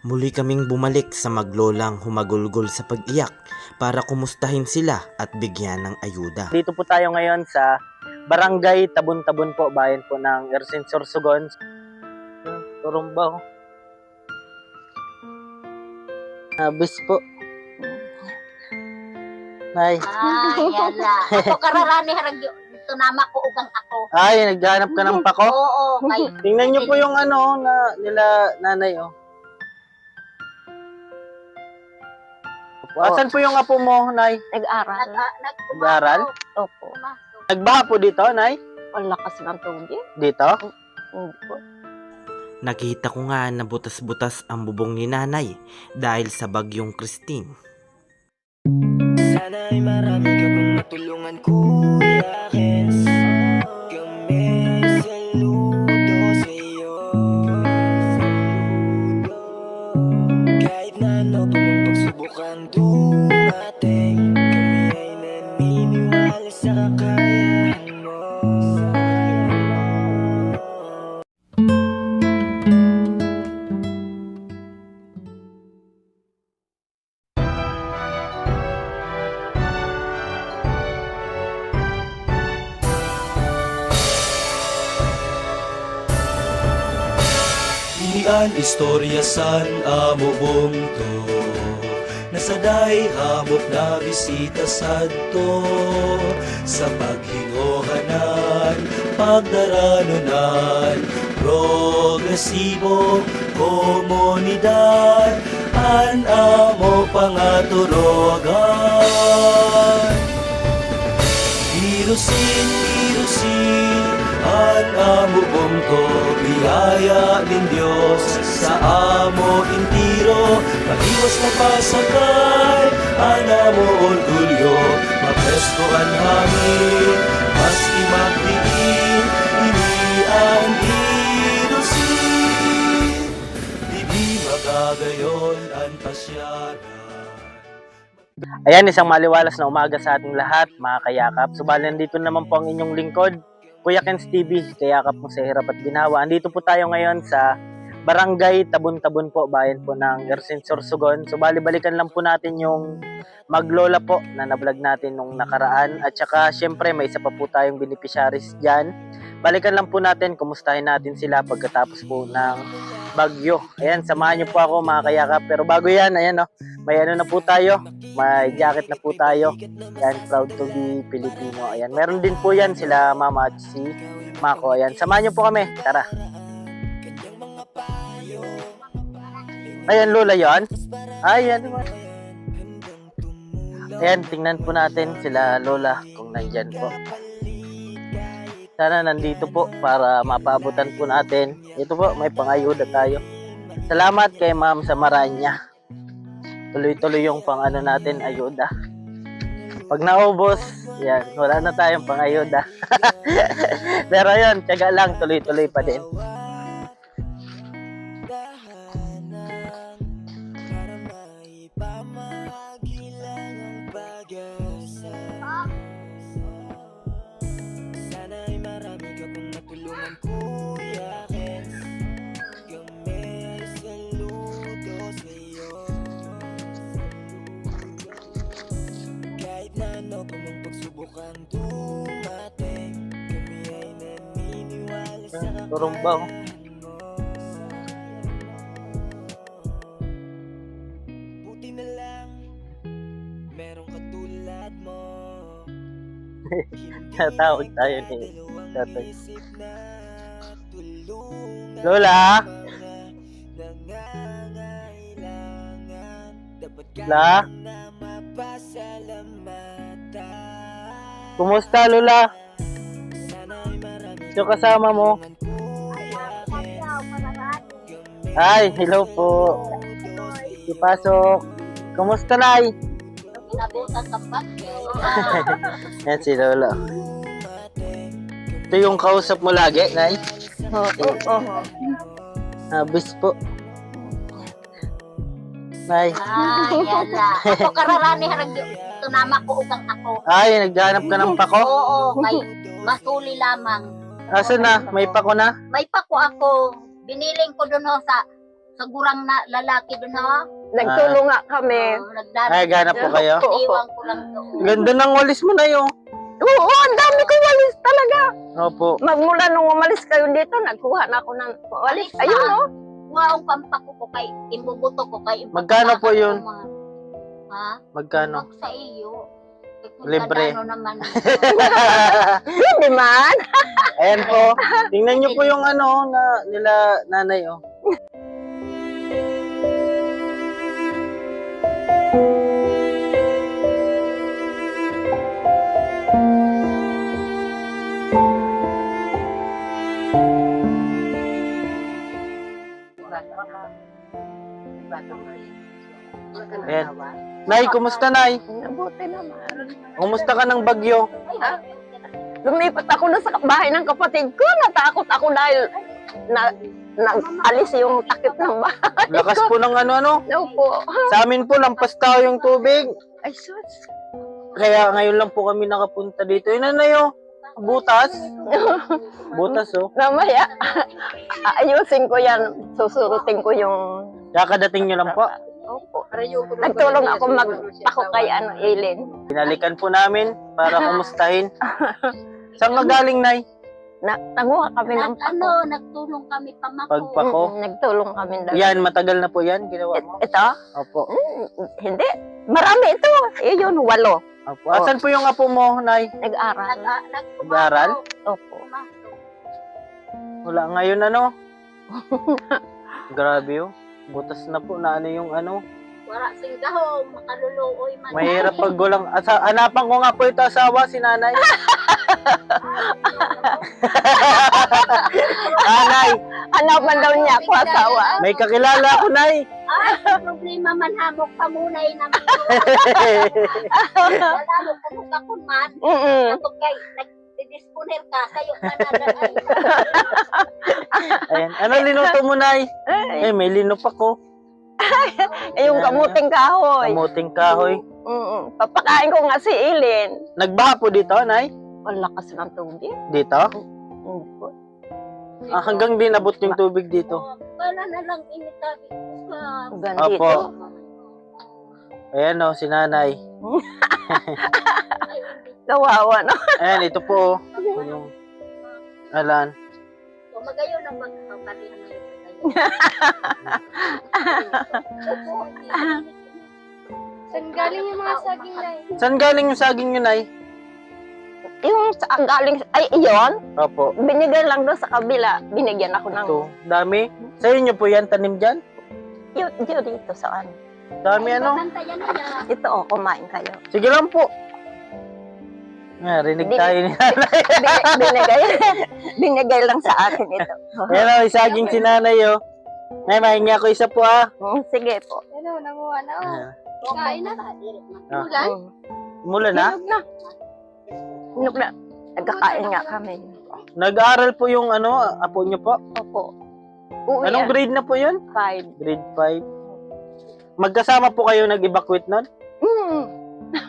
Muli kaming bumalik sa maglolang humagulgol sa pag-iyak para kumustahin sila at bigyan ng ayuda. Dito po tayo ngayon sa Barangay Tabon-Tabon po, bayan po ng Ersin Sorsogon. Turumbaw. Abis po. Nay. Yala. Ako kararani harag tunama ko ugang ako. Ay, naghanap ka ng pako? Oo, kay Tingnan niyo po yung ano na nila nanay oh. Asan po yung apo mo, Nay? nag-aral. Nag-aral? Opo. Nagbaha po dito, Nay? Ang lakas ng tubig. Dito? Hindi po. Nakita ko nga na butas-butas ang bubong ni nanay dahil sa bagyong Christine. Sana'y marami ka pang matulungan, Kuya Kens. Kami saludo sa'yo. Kahit na ano pa mong pagsubukan dumating, kami ay naniniwala sa kakayahan mo. Ian istorya san amo bungto nasaday hamok na bisita sadto sa paghingohanan pagdaranunan progresibo komunidad an amo pangaturogan Irusin an amo bungto biyaya din Diyos sa amo intiro maiwas na pasakay ang amo orgulyo mapresko ang hangin maski magdiin ini ang irusin di magagayon ang pasyada. Ayan, isang maliwalas na umaga sa ating lahat, mga kayakap. Subalit nandito naman po ang inyong lingkod, Kuya Kens TV, kayakap mo sa hirap at ginawa. Andito po tayo ngayon sa Barangay Tabon-Tabon po, bayan po ng Ersin Sorsogon. So balikan lang po natin yung maglola po na nablog natin nung nakaraan. At saka syempre may isa pa po tayong beneficiaries dyan. Balikan lang po natin, kumustahin natin sila pagkatapos po ng bagyo. Ayan, samahan niyo po ako mga kayakap. Pero bago yan, ayan oh, may ano na po tayo. May jacket na po tayo. Yan, proud to be Filipino. Ayan, meron din po yan sila Mama at si Mako. Ayan, samahan niyo po kami. Tara. Ayan, Lola yon. Ayan, diba? Ayan, tingnan po natin sila Lola kung nandyan po. Sana nandito po para mapaabutan po natin. Ito po, may pangayuda tayo. Salamat kay Ma'am sa maranya. Tuloy-tuloy yung pang-ano natin, ayuda. Pag naubos, yan, wala na tayong pang-ayuda. Pero yun, tiyaga lang, tuloy-tuloy pa din. Sana'y marami ka pang matulungan, Kuya Kens. Kami ay saludo sa'yo. Kahit na ano pa mong pagsubukan dumating, kami ay naniniwala sa Turumbaw. buti na lang merong katulad mo. Tatawag tayo ni Tatay. Lola? La? Kumusta, Lola? Sino kasama mo? Ay, hello po. Ipasok. Kumusta, Nay? Inabutan sa bagyo. Yan si Lola. Ito yung kausap mo lagi, Nay? Oo. Abis po. Nay. Yala. Ako kararani harag tunama ko ugang ako. Ay, naghanap ka ng pako? Oo, kay masuli lamang. Asan na? May pako na? May pako ako. Biniling ko doon ho sa gurang na lalaki dun ha. Nagtulong nga kami. Ay, gana po kayo. Iniwan ko lang doon. Ganda ng walis mo na yun. Oo, ang dami kong walis talaga. Opo. Magmula nung umalis kayo dito, nagkuha na ako ng walis. Walis Ayun, na. oh. Wow, pampako ko kay imbubuto ko kay Magkano po yun? Ha? Magkano? Wag sa iyo. Eh, kung Libre. ano naman. Hindi man. Ayan po. Tingnan niyo po yung ano na nila nanay oh. Ayan. Nay, kumusta nay? Mabuti naman. Kumusta ka ng bagyo? Ha? Lumipat ako na sa bahay ng kapatid ko. Natakot ako dahil nag-alis yung takip ng bahay. Lakas po ng ano-ano. Opo. Sa amin po, lampas tao yung tubig. Ay, sus. Kaya ngayon lang po kami nakapunta dito. Yun na yun. Butas. Butas oh. Mamaya, ayusin ko yan. Susurutin ko yung... Kakadating nyo lang po. Opo. Nagtulong ako magpako kay Eileen. Pinalikan po namin para kumustahin. Saan ka galing, Nay? Nanguha kami ng pako. Nagtulong kami pamako. Pagpako. Nagtulong kami. Yan, matagal na po yan. Ginawa mo? Ito? Opo. Hindi. Marami ito. Yun, 8. Opo. Asan po yung apo mo, Nay? Nag-aral. Nag-aral? Opo. Wala ngayon ano? Grabe oh. Butas na po na ano yung ano. Wala singgahong, makaluluoy man. Mahirap pag gulang. Hanapan ko nga po ito asawa, si nanay. Nanay, Hanapan daw niya ako asawa. may kakilala ako, Nay. Ay, problema man hamok pamunay naman. Wala mo kung kakun man. Ato kay, nag-disponer ka, sayo ka na. Ayan. Ano linuto mo, Nay? Eh, may linop ako. Yung kamuting kahoy. Kamuting kahoy. Papakain ko nga si Eileen. Nagbaha po dito, Nay? Ang lakas ng tubig. Dito? Hindi po. Hanggang din abot yung tubig dito. Wala na lang initabi ko sa... Ganito. Opo. Ayan o, si nanay. Kawawa na. Ayan, ito po. Yung alan. So, magayon ang magpapalihan na ito tayo. Saan galing yung mga saging na Saan galing yung saging yun, Nay? Yung sa galing, ay iyon, Opo. binigay lang doon sa kabila. Binigyan ako ng, Ito, dami. Sa inyo po yan, tanim dyan? yun dito saan. Dami ano? Bantayan niya. Ito oh, kumain kayo. Sige lang po. Rinig Di- tayo ni nanay. Binigay lang sa akin ito. Ayan o, saging si nanay o. Nay, mahingi ako isa po ah. Sige po. Ano, nanguha na. Ayan. Kain na. Ah. Mula na? Hinog na. Hinog na. Nagkakain nga kami. Nag-aaral po yung ano, apo nyo po? Opo. Uwi Anong grade na po yun? 5. Grade 5. Magkasama po kayo nag-evacuate nun?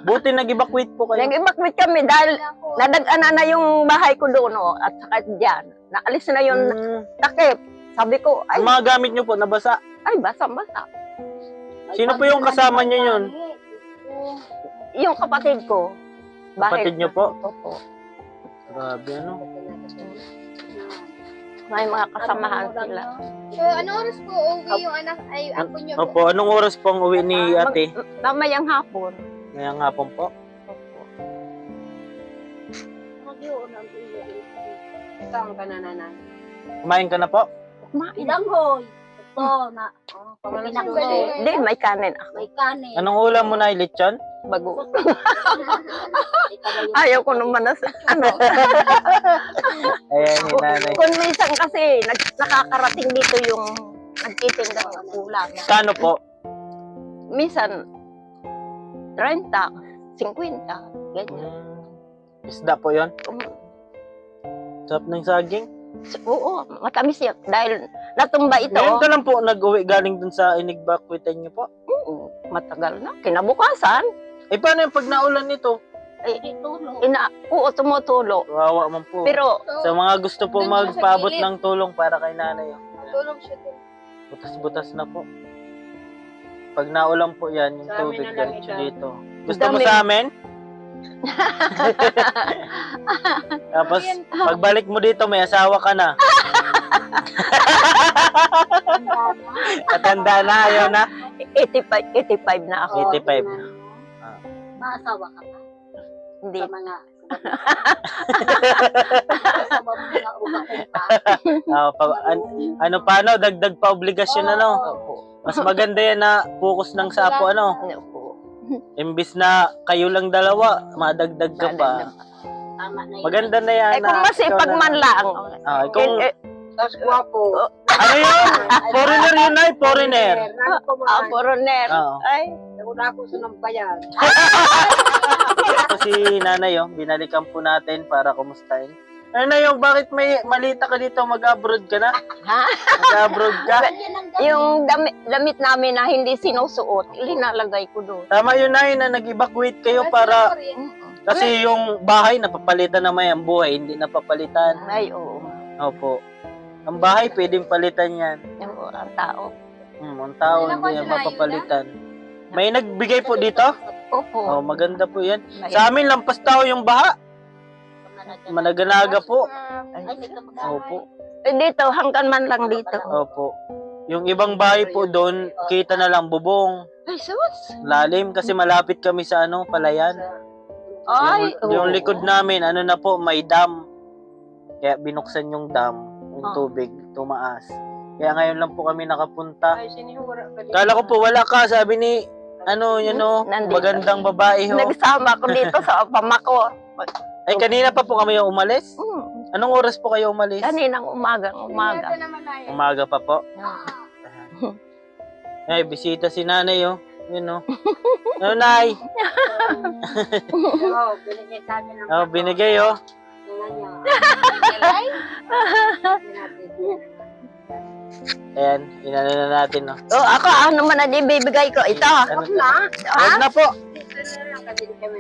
Buti nag-evacuate po kayo. Nag-evacuate kami dahil nadagana na yung bahay ko doon oh, at saka dyan. Naalis na yung takip. Sabi ko, ay, Ang mga gamit nyo po, nabasa. ay basa-basa. Sino po yung kasama nyo yun? Yung kapatid ko. Kapatid nyo po? Opo. Grabe ano. May mga kasamahan sila. So, anong oras po uwi yung anak, ay apo niyo po? Opo, anong oras po ang uwi ni ate? Mamayang hapon. Ngayong hapon po. Opo. Saan ka na nanay? Kumain ka na po? Kumain. Ilang hoy. Ito na. Pinakhoy. Hindi, may kanin ako. May kanin. Anong ulam mo na, lechon? Bago. Ayaw ko naman na sa ano. Ayan, ni nanay. Kung minsan kasi nakakarating dito yung nagtitinda ng ulam. Kano po? Minsan 30, 50, ganyan. Isda po yon. Sarap ng saging. Oo, matamis yan. Dahil natumba ito. Ngayon ka lang po nag-uwi galing dun sa inigbakuitan niyo po. Matagal na. Kinabukasan. Eh, paano yung pag naulan nito? Oo, tumutulo. Kawawa man po. Pero, Sa mga gusto po magpaabot ng tulong para kay nanay. Tulong siya din. Butas-butas na po. Pag naulan po yan, yung Sa amin tubig na lang diretso ito. dito. Gusto mo Dami. sa amin? Tapos, pagbalik mo dito, may asawa ka na. Matanda na, ayaw na. 85 na ako. 85. Maasawa ka ba? Hindi. Sa mga sa mga umaking pa. Ano pa, ano, dagdag pa obligasyon, ano. Mas maganda yan na focus ng sapo, ano. Opo. Imbis na kayo lang dalawa, madagdag ka pa. Tama na yun. Maganda na yan. Ay, kung na masipag ikaw na- man lang. Kung, Tapos guwapo. ano yun? Foreigner yun ay, foreigner. Foreigner. Oo. Ay, Wala ko sa nampayan. Ito si nanay, oh. Binalikan po natin para kumustahin. Nanay, yung bakit may malita ka dito, mag-abroad ka na? ha? Mag-abroad ka? Yung damit namin na hindi sinusuot, linalagay ko doon. Tama yun, nay, na nag-evacuate kayo para... Kasi yung bahay, napapalitan naman ang buhay, hindi napapalitan. Ay, oo. Opo. Ang bahay, pwedeng palitan yan. Oo, ang tao. Ang tao, hindi yan mapapalitan. May nagbigay po dito? Opo. Oh, maganda po yan. Sa amin, lampas tao yung baha. Managanaga po. Opo. Eh, dito, hanggang man lang dito. Opo. Yung ibang bahay po doon, kita na lang bubong. Ay, sus. Lalim kasi malapit kami sa ano, palayan. Ay, Yung oo. likod namin, ano na po, may dam. Kaya binuksan yung dam, yung tubig, tumaas. Kaya ngayon lang po kami nakapunta. Kala ko po wala ka, sabi ni, ano, yun o, Nandito. magandang babae ho. Nagsama ko dito sa pamako. Ay, kanina pa po kami umalis? Anong oras po kayo umalis? Kaninang umaga. Umaga pa po. Ay, bisita si nanay oh. Yun oh. Ano, nay? Binigay sa akin ng Oh, binigay oh. Ayan, inano na natin oh. Oh, ako, ano man na bibigay ko? Ito. Ano na? Wag na po.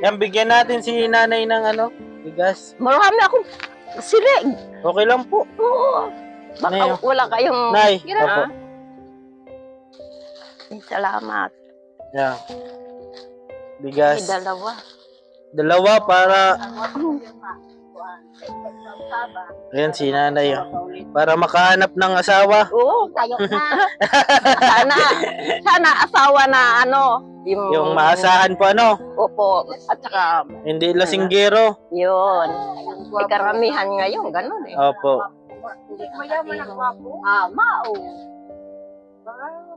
Yan, bigyan natin si nanay ng ano, bigas. Marami akong silig. Okay lang po. Oo. Baka Nay, wala kayong... Nay, opo. Salamat. Yan. May Bigas. dalawa. Dalawa para... Ayan si nanay oh. Para makahanap ng asawa. Oo. Tayo na. Sana asawa na ano. Yung maasahan po ano. Opo. At saka, Hindi lasinggero. yun. May karamihan ngayon, ganun eh. Opo. Mayaman ang wapo. Mao.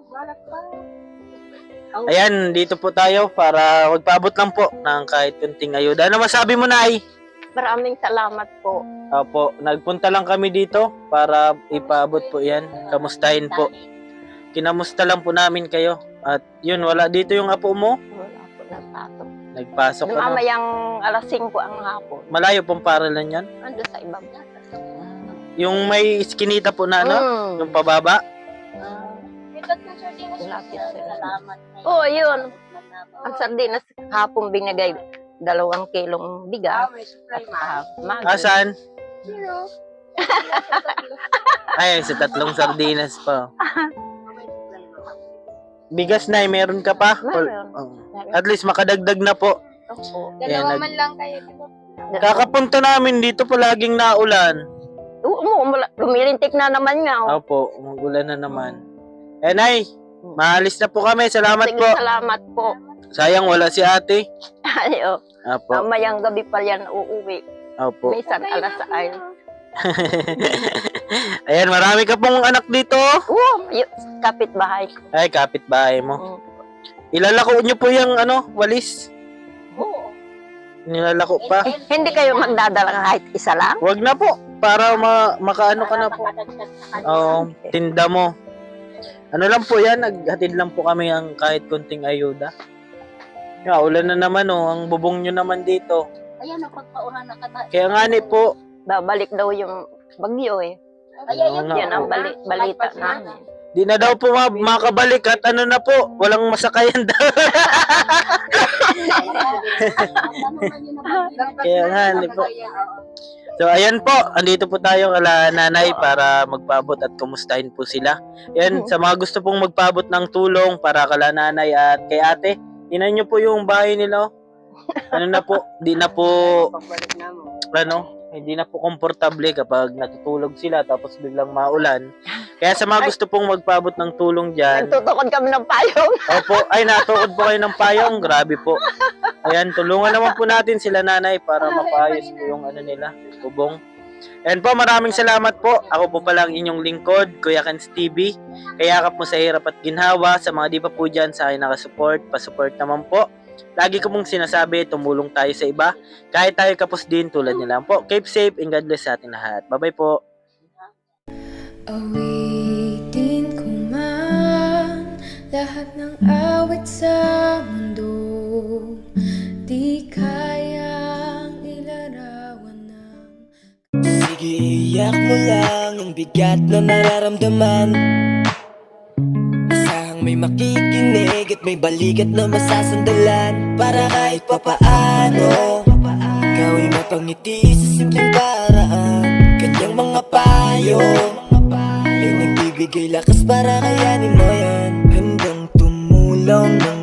Balat pa. Ayan, dito po tayo para magpaabot lang po ng kahit kunting ayuda. Ano masabi mo, Nay? Maraming salamat po. Opo, nagpunta lang kami dito para ipaabot po yan. Kamustahin po. Kinamusta lang po namin kayo. At yun, wala dito yung apo mo. Wala po nagpasok. Nagpasok ka na. Mamayang alas 5 ang hapon. Malayo pong paralan yan. Ando sa ibang Yung may iskinita po na ano, yung pababa. Lapit salamat. Oo, yun. Ang sardinas hapon binigay 2 kilong bigas. At Asan? Ay, sa 3 sardinas pa. Bigas na, meron ka pa? Meron. Oh. At least makadagdag na po. Opo. Dalawa man lang kayo. Kakapunta namin dito palaging naulan. Lumilintik na naman nga. Oh. Opo, umulan na naman. Eh, Nay, maalis na po kami. Salamat Sige, po. salamat po. Sayang wala si ate. Ayo. Opo, Mamayang gabi pa yan uuwi. opo. Minsan alas 6. Ayan, marami ka pong anak dito. Oo, kapitbahay ko. Ay, kapitbahay mo. Mm. Ilalako nyo po yung ano, walis. Oo. Nilalako pa. Hindi kayo magdadala kahit isa lang? Wag na po. Para makaano ka na po. Oo, tinda mo. Ano lang po yan, naghatid lang po kami ang kahit konting ayuda. Yeah, ulan na naman oh, ang bubong nyo naman dito. Ayan, pagpaulan na ka. Kaya nga ni po, Babalik daw yung bagyo eh. Ayan, Yan ang balita namin. di na daw po makabalik at ano na po, walang masakayan daw. Kaya nga ni po. So ayan po, andito po tayo kala nanay para magpaabot at kumustahin po sila. Ayan, sa mga gusto pong magpaabot ng tulong para kala nanay at kay ate, tinan nyo po yung bahay nila. Oh. Ano na po, hindi na po, hindi na po komportable kapag natutulog sila tapos biglang maulan. Kaya sa mga gusto pong magpaabot ng tulong dyan, Nagtutukod kami ng payong. opo, ay natukod po kayo ng payong, grabe po. Ayan, tulungan naman po natin sila nanay para mapaayos po yung ano nila, bubong. Ayan po, maraming salamat po. Ako po pala ang inyong lingkod, Kuya Kens TV. Kayakap mo sa hirap at ginhawa. Sa mga di pa po dyan sa akin nakasupport, pasupport naman po. Lagi ko pong sinasabi, tumulong tayo sa iba. Kahit tayo kapos din tulad nila po. Keep safe and God bless sa ating lahat. Bye-bye po. Awitin ko man lahat ng awit sa mundo, di kayang ilarawan ng Sige, iyak mo lang ang bigat na nararamdaman. Asahang may makikinig at may balikat na masasandalan. Para kahit papaano ikaw ay mapangiti sa simpleng paraan. Kanyang mga payo ay nagbibigay lakas para kayanin mo yan. Handang tumulong ng